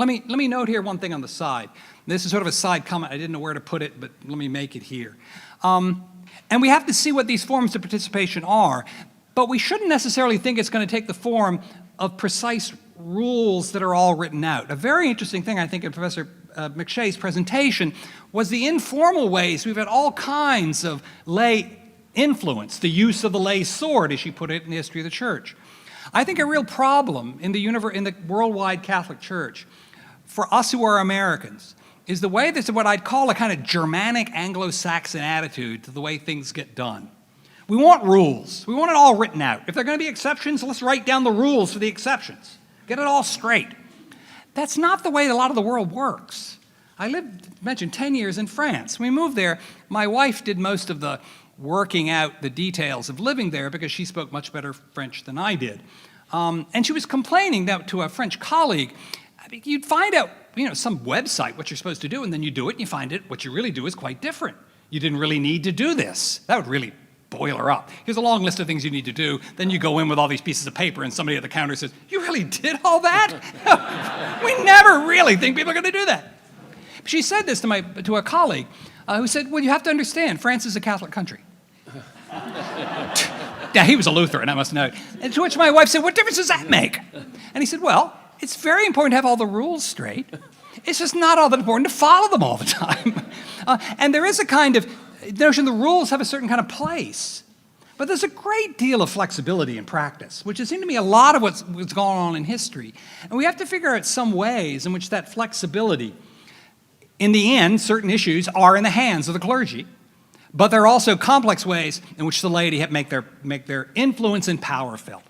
Let me note here one thing on the side. This is sort of a side comment. I didn't know where to put it, but let me make it here. And we have to see what these forms of participation are, but we shouldn't necessarily think it's going to take the form of precise rules that are all written out. A very interesting thing, I think, in Professor McShay's presentation was the informal ways we've had all kinds of lay influence, the use of the lay sword, as she put it, in the history of the church. I think a real problem in the worldwide Catholic Church, for us who are Americans, is the way there's what I'd call a kind of Germanic Anglo-Saxon attitude to the way things get done. We want rules. We want it all written out. If there are going to be exceptions, let's write down the rules for the exceptions. Get it all straight. That's not the way a lot of the world works. I mentioned 10 years in France. When we moved there, my wife did most of the working out the details of living there because she spoke much better French than I did. And she was complaining that to a French colleague, you'd find out, some website what you're supposed to do, and then you do it and you find it, what you really do is quite different. You didn't really need to do this. That would really boil her up. Here's a long list of things you need to do. Then you go in with all these pieces of paper and somebody at the counter says, you really did all that? We never really think people are going to do that. She said this to a colleague who said, well, you have to understand, France is a Catholic country. Yeah, he was a Lutheran, I must note. And to which my wife said, what difference does that make? And he said, well, it's very important to have all the rules straight. It's just not all that important to follow them all the time. And there is a kind of notion the rules have a certain kind of place. But there's a great deal of flexibility in practice, which has seemed to me a lot of what's going on in history. And we have to figure out some ways in which that flexibility, in the end, certain issues are in the hands of the clergy. But there are also complex ways in which the laity make their influence and power felt.